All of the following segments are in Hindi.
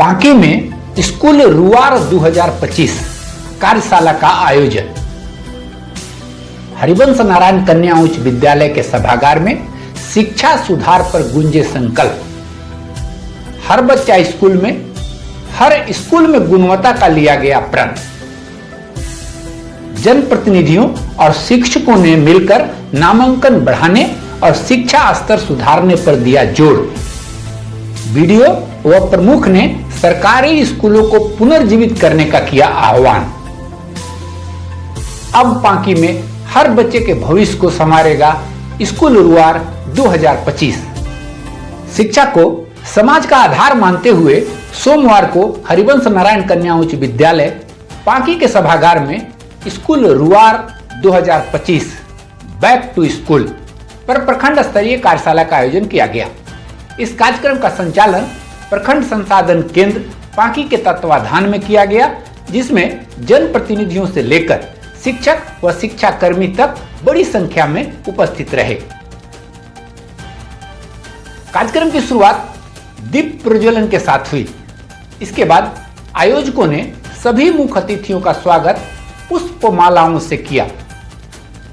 पांकी में स्कूल रुआर 2025 कार्यशाला का आयोजन। हरिवंश नारायण कन्या उच्च विद्यालय के सभागार में शिक्षा सुधार पर गूंजे संकल्प। हर बच्चा स्कूल में, हर स्कूल में गुणवत्ता का लिया गया प्रण। जनप्रतिनिधियों और शिक्षकों ने मिलकर नामांकन बढ़ाने और शिक्षा स्तर सुधारने पर दिया जोर। वीडियो व प्रमुख ने सरकारी स्कूलों को पुनर्जीवित करने का किया आह्वान। अब पांकी में हर बच्चे के भविष्य को संवारेगा स्कूल रुआर 2025। शिक्षा को समाज का आधार मानते हुए सोमवार को हरिवंश नारायण कन्या उच्च विद्यालय पांकी के सभागार में स्कूल रुआर 2025 बैक टू स्कूल पर प्रखंड स्तरीय कार्यशाला का आयोजन किया गया। इस कार्यक्रम का संचालन प्रखंड संसाधन केंद्र पांकी के तत्वाधान में किया गया, जिसमें जनप्रतिनिधियों से लेकर शिक्षक व शिक्षा कर्मी तक बड़ी संख्या में उपस्थित रहे। कार्यक्रम की शुरुआत दीप प्रज्वलन के साथ हुई। इसके बाद आयोजकों ने सभी मुख्य अतिथियों का स्वागत पुष्पमालाओं से किया।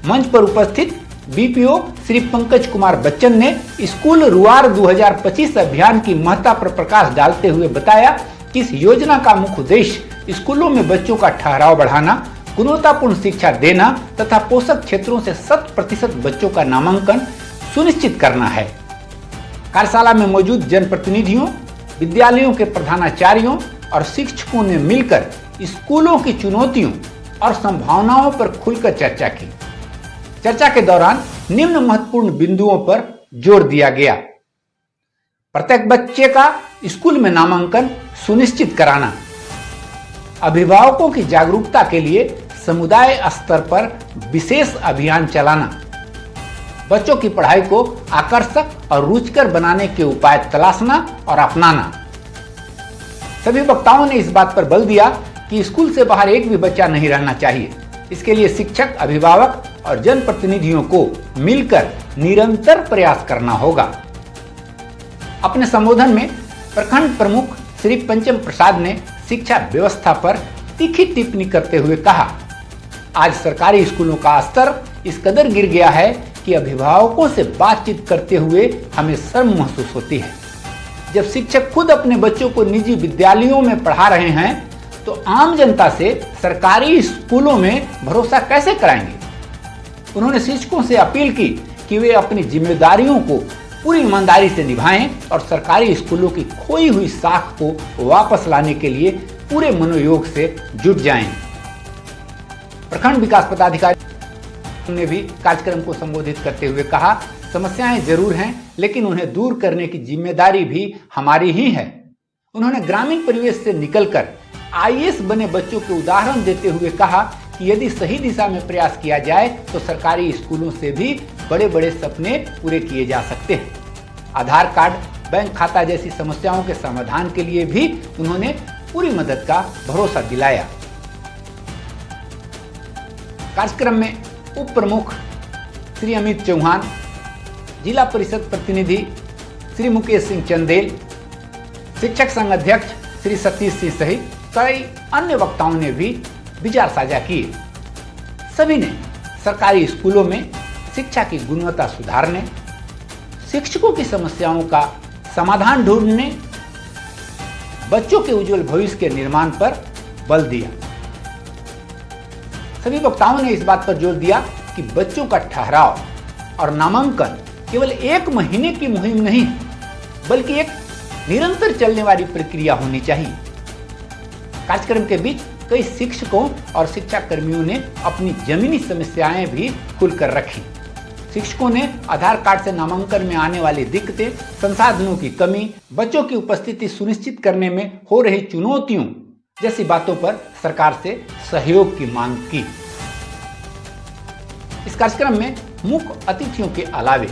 मंच पर उपस्थित बीपीओ श्री पंकज कुमार बच्चन ने स्कूल रुआर 2025 अभियान की महत्ता पर प्रकाश डालते हुए बताया कि इस योजना का मुख्य उद्देश्य स्कूलों में बच्चों का ठहराव बढ़ाना, गुणवत्तापूर्ण शिक्षा देना तथा पोषक क्षेत्रों से 100% बच्चों का नामांकन सुनिश्चित करना है। कार्यशाला में मौजूद जनप्रतिनिधियों, विद्यालयों के प्रधानाचार्यों और शिक्षकों ने मिलकर स्कूलों की चुनौतियों और संभावनाओं पर खुलकर चर्चा की। चर्चा के दौरान निम्न महत्वपूर्ण बिंदुओं पर जोर दिया गया। प्रत्येक बच्चे का स्कूल में नामांकन सुनिश्चित कराना, अभिभावकों की जागरूकता के लिए समुदाय स्तर पर विशेष अभियान चलाना, बच्चों की पढ़ाई को आकर्षक और रुचिकर बनाने के उपाय तलाशना और अपनाना। सभी वक्ताओं ने इस बात पर बल दिया कि स्कूल से बाहर एक भी बच्चा नहीं रहना चाहिए। इसके लिए शिक्षक, अभिभावक और जनप्रतिनिधियों को मिलकर निरंतर प्रयास करना होगा। अपने संबोधन में प्रखंड प्रमुख श्री पंचम प्रसाद ने शिक्षा व्यवस्था पर तीखी टिप्पणी करते हुए कहा, आज सरकारी स्कूलों का स्तर इस कदर गिर गया है कि अभिभावकों से बातचीत करते हुए हमें शर्म महसूस होती है। जब शिक्षक खुद अपने बच्चों को निजी विद्यालयों में पढ़ा रहे हैं तो आम जनता से सरकारी स्कूलों में भरोसा कैसे कराएंगे। उन्होंने शिक्षकों से अपील की कि वे अपनी जिम्मेदारियों को पूरी ईमानदारी से निभाएं और सरकारी स्कूलों की खोई हुई साख को वापस लाने के लिए पूरे मनोयोग से जुट जाएं। प्रखंड विकास पदाधिकारी ने भी कार्यक्रम को संबोधित करते हुए कहा, समस्याएं जरूर हैं, लेकिन उन्हें दूर करने की जिम्मेदारी भी हमारी ही है। उन्होंने ग्रामीण परिवेश से निकलकर आईएएस बने बच्चों के उदाहरण देते हुए कहा कि यदि सही दिशा में प्रयास किया जाए तो सरकारी स्कूलों से भी बड़े बड़े सपने पूरे किए जा सकते हैं। आधार कार्ड, बैंक खाता जैसी समस्याओं के समाधान के लिए भी उन्होंने पूरी मदद का भरोसा दिलाया। कार्यक्रम में उप प्रमुख श्री अमित चौहान, जिला परिषद प्रतिनिधि श्री मुकेश सिंह चंदेल, शिक्षक संघ अध्यक्ष श्री सतीश सिंह सहित कई अन्य वक्ताओं ने भी विचार साझा किए। सभी ने सरकारी स्कूलों में शिक्षा की गुणवत्ता सुधारने, शिक्षकों की समस्याओं का समाधान ढूंढने, बच्चों के उज्जवल भविष्य के निर्माण पर बल दिया। सभी वक्ताओं ने इस बात पर जोर दिया कि बच्चों का ठहराव और नामांकन केवल एक महीने की मुहिम नहीं, बल्कि एक निरंतर चलने वाली प्रक्रिया होनी चाहिए। कार्यक्रम के बीच कई शिक्षकों और शिक्षा कर्मियों ने अपनी जमीनी समस्याएं भी खुलकर रखी। शिक्षकों ने आधार कार्ड से नामांकन में आने वाली दिक्कतें, संसाधनों की कमी, बच्चों की उपस्थिति सुनिश्चित करने में हो रही चुनौतियों जैसी बातों पर सरकार से सहयोग की मांग की। इस कार्यक्रम में मुख्य अतिथियों के अलावे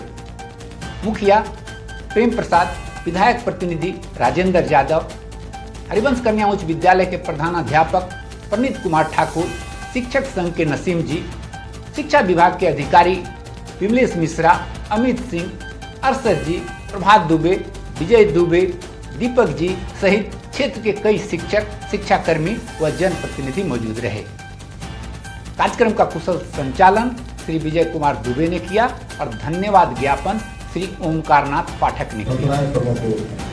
मुखिया प्रेम प्रसाद, विधायक प्रतिनिधि राजेंद्र यादव, हरिवंश कन्या उच्च विद्यालय के प्रधानाध्यापक प्रनीत कुमार ठाकुर, शिक्षक संघ के नसीम जी, शिक्षा विभाग के अधिकारी विमलेश मिश्रा, अमित सिंह, अरशद जी, प्रभात दुबे, विजय दुबे, दीपक जी सहित क्षेत्र के कई शिक्षक, शिक्षाकर्मी व जनप्रतिनिधि मौजूद रहे। कार्यक्रम का कुशल संचालन श्री विजय कुमार दुबे ने किया और धन्यवाद ज्ञापन श्री ओमकारनाथ पाठक ने किया।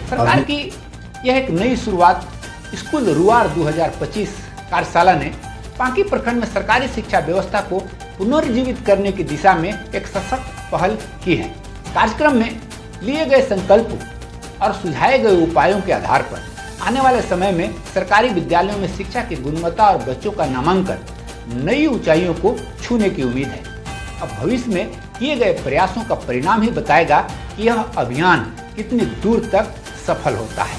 सरकार की यह एक नई शुरुआत स्कूल रुआर 2025 कार्यशाला ने पांकी प्रखंड में सरकारी शिक्षा व्यवस्था को पुनर्जीवित करने की दिशा में एक सशक्त पहल की है। कार्यक्रम में लिए गए संकल्प और सुझाए गए उपायों के आधार पर आने वाले समय में सरकारी विद्यालयों में शिक्षा की गुणवत्ता और बच्चों का नामांकन नई ऊंचाइयों को छूने की उम्मीद है। अब भविष्य में किए गए प्रयासों का परिणाम ही बताएगा कि यह अभियान कितनी दूर तक सफल होता है।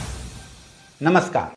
नमस्कार।